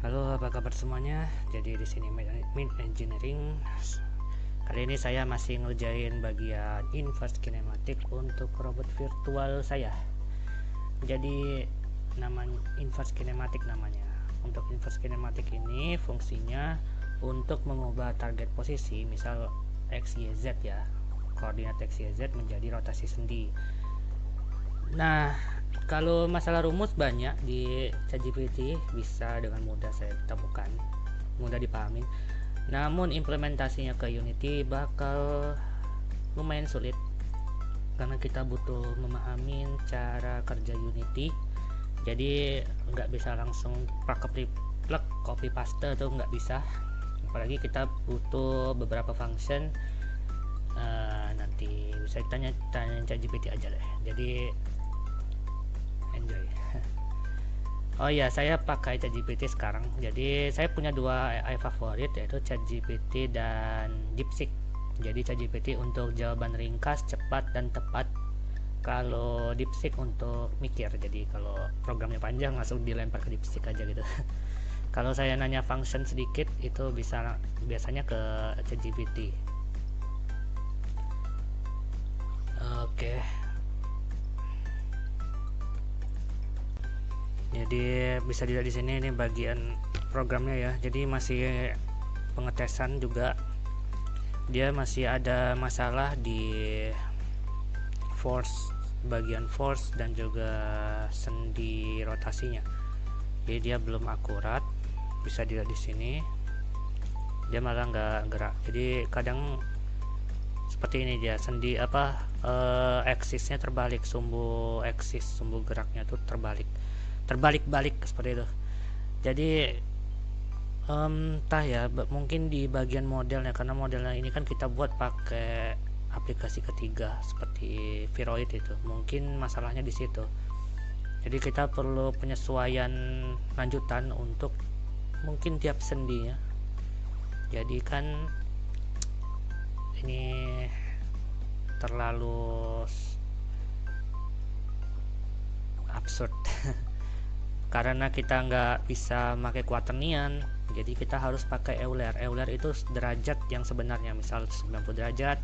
Halo, apa kabar semuanya? Jadi di sini Mid Engineering. Kali ini saya masih ngerjain bagian inverse kinematik untuk robot virtual saya. Jadi namanya inverse kinematik namanya. Untuk inverse kinematik ini fungsinya untuk mengubah target posisi, misal x, y, z ya. Koordinat x, y, z menjadi rotasi sendi. Nah, kalau masalah rumus banyak di ChatGPT, bisa dengan mudah saya temukan, mudah dipahamin. Namun implementasinya ke Unity bakal lumayan sulit karena kita butuh memahami cara kerja Unity. Jadi nggak bisa langsung plug copy paste tuh nggak bisa. Apalagi kita butuh beberapa function. Nanti bisa tanya ChatGPT aja deh. Jadi enjoy. Oh ya, saya pakai ChatGPT sekarang. Jadi saya punya dua AI favorit, yaitu ChatGPT dan DeepSeek. Jadi ChatGPT untuk jawaban ringkas, cepat dan tepat. Kalau DeepSeek untuk mikir. Jadi kalau programnya panjang langsung dilempar ke DeepSeek aja gitu. Kalau saya nanya function sedikit itu bisa biasanya ke ChatGPT. Oke. Jadi bisa dilihat di sini, ini bagian programnya ya. Jadi masih pengetesan juga, dia masih ada masalah di bagian force dan juga sendi rotasinya. Jadi dia belum akurat, bisa dilihat di sini dia malah nggak gerak. Jadi kadang seperti ini, dia sendi eksisnya terbalik, sumbu geraknya tuh terbalik seperti itu. Jadi entah ya, mungkin di bagian modelnya, karena modelnya ini kan kita buat pakai aplikasi ketiga seperti Viroid itu, mungkin masalahnya di situ. Jadi kita perlu penyesuaian lanjutan untuk mungkin tiap sendinya. Jadi kan ini terlalu absurd karena kita nggak bisa pakai quaternion, jadi kita harus pakai Euler. Euler itu derajat yang sebenarnya, misal 90 derajat,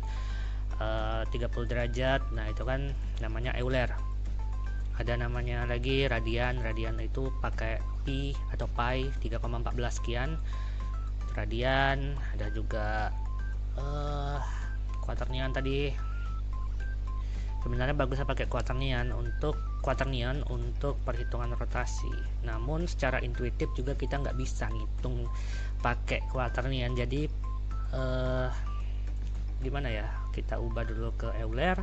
30 derajat, nah itu kan namanya Euler. Ada namanya lagi radian itu pakai pi atau pi 3,14 sekian radian. Ada juga quaternion tadi. Sebenarnya bagusnya pakai quaternion untuk perhitungan rotasi. Namun secara intuitif juga kita nggak bisa ngitung pakai quaternion. Jadi gimana ya? Kita ubah dulu ke Euler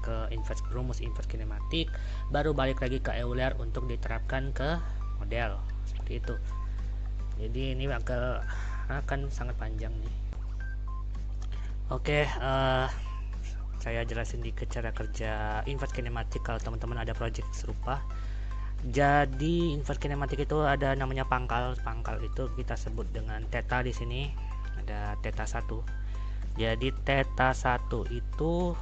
ke rumus inverse kinematik, baru balik lagi ke Euler untuk diterapkan ke model seperti itu. Jadi ini akan sangat panjang nih. Oke, saya jelasin dikit cara kerja inverse kinematik kalau teman-teman ada project serupa. Jadi inverse kinematik itu ada namanya pangkal itu kita sebut dengan theta. Di sini ada theta 1. Jadi theta 1 itu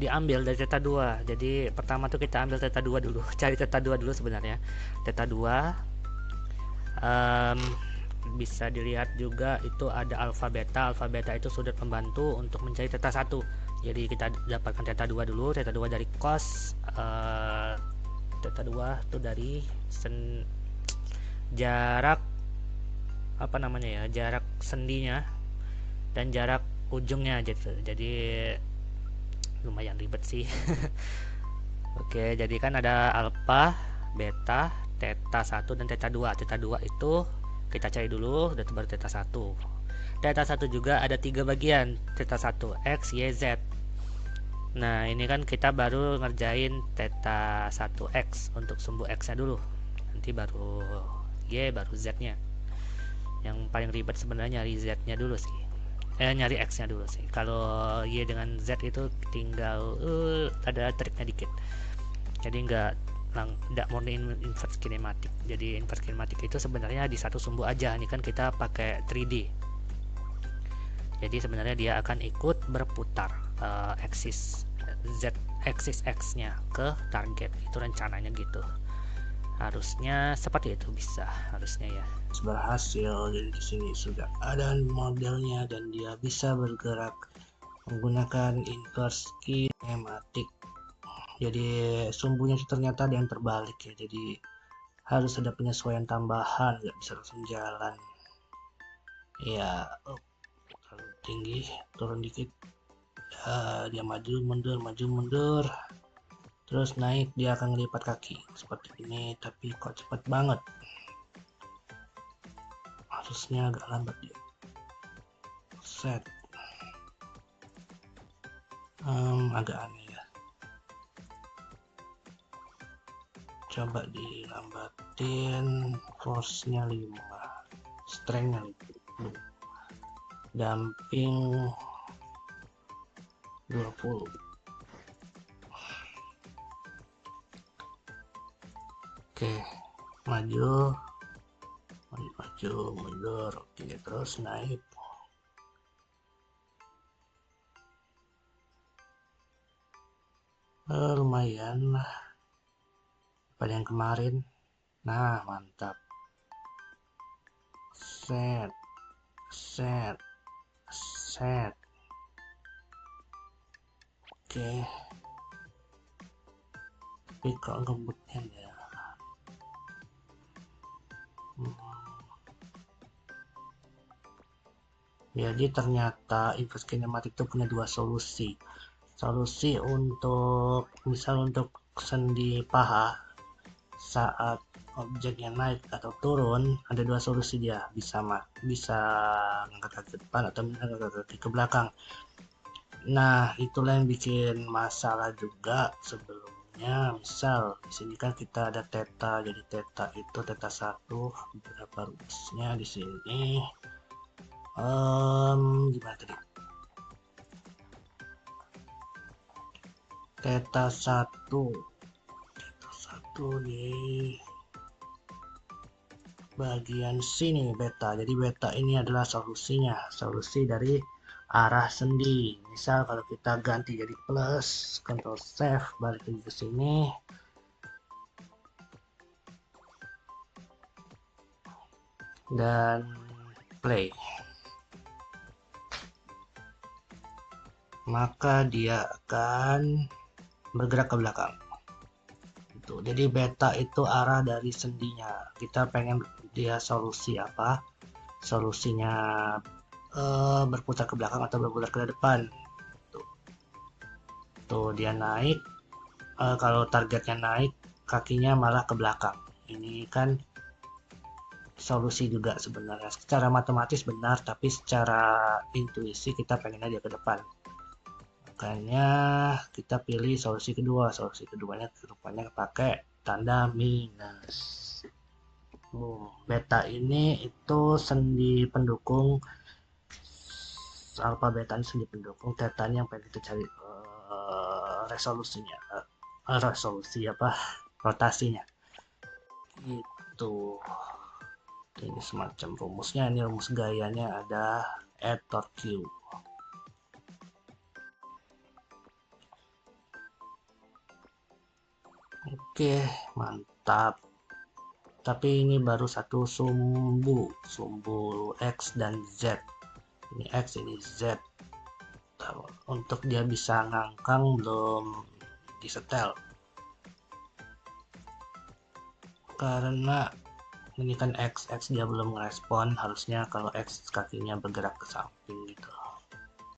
diambil dari theta 2. Jadi pertama tuh kita ambil theta 2 dulu. Cari theta 2 dulu sebenarnya. Theta 2 bisa dilihat juga itu ada alfa beta. Alfa beta itu sudut pembantu untuk mencari theta 1. Jadi kita dapatkan theta 2 dulu. Theta 2 dari cos, theta 2 itu dari jarak jarak sendinya dan jarak ujungnya gitu. Jadi lumayan ribet sih. Oke, jadi kan ada alfa, beta, theta 1 dan theta 2. Theta 2 itu kita cari dulu, baru theta 1. Theta 1 juga ada 3 bagian, theta 1 x, y, z. Nah, ini kan kita baru ngerjain theta 1x untuk sumbu x nya dulu. Nanti baru y, baru z nya. Yang paling ribet sebenarnya nyari z nya dulu sih. Nyari x nya dulu sih. Kalau y dengan z itu tinggal ada triknya dikit. Jadi nggak murni inverse kinematik. Jadi inverse kinematik itu sebenarnya di satu sumbu aja. Ini kan kita pakai 3D. Jadi sebenarnya dia akan ikut berputar aksis x nya ke target. Itu rencananya gitu. Harusnya seperti itu, bisa harusnya ya. Berhasil. Jadi di sini sudah ada modelnya dan dia bisa bergerak menggunakan inverse kinematic. Jadi sumbunya itu ternyata ada yang terbalik ya, jadi harus ada penyesuaian tambahan, nggak bisa langsung jalan ya. Terlalu tinggi, turun dikit ya, dia maju mundur, terus naik dia akan ngelipat kaki seperti ini, tapi kok cepat banget, harusnya agak lambat dia. Set agak aneh ya, coba dilambatin, force nya 5, strength nya 5, damping 20. Oke, maju mundur. Oke, terus naik. Lumayan lah pada yang kemarin. Nah, mantap. Set. Oke, tapi kok ngebutnya ya. Jadi ternyata inverse kinematic itu punya dua solusi. Solusi untuk untuk sendi paha saat objeknya naik atau turun, ada dua solusi dia, bisa ngangkat kaki ke depan atau ngangkat kaki ke belakang. Nah, itulah yang bikin masalah juga sebelumnya. Misal di sini kan kita ada theta, jadi theta itu theta 1, berapa rumusnya di sini? Gimana tadi? Theta 1 di bagian sini beta. Jadi beta ini adalah solusi dari arah sendi. Misal kalau kita ganti jadi plus, Ctrl save, balik lagi ke sini. Dan play. Maka dia akan bergerak ke belakang. Jadi beta itu arah dari sendinya. Kita pengen dia solusi apa? Solusinya berputar ke belakang atau berputar ke depan. Tuh dia naik. Kalau targetnya naik, kakinya malah ke belakang. Ini kan solusi juga sebenarnya. Secara matematis benar, tapi secara intuisi kita pengennya dia ke depan. Makanya kita pilih solusi kedua. Solusi keduanya rupanya pakai tanda minus. Beta ini itu sendi pendukung, alfa beta ini sendi pendukung, theta yang pengen kita cari resolusi rotasinya itu. Ini semacam rumusnya, ini rumus gayanya ada add torque Q. Oke, mantap. Tapi ini baru satu sumbu X dan Z. Ini X, ini Z. Untuk dia bisa ngangkang belum disetel. Karena ini kan X dia belum merespon, harusnya kalau X kakinya bergerak ke samping gitu.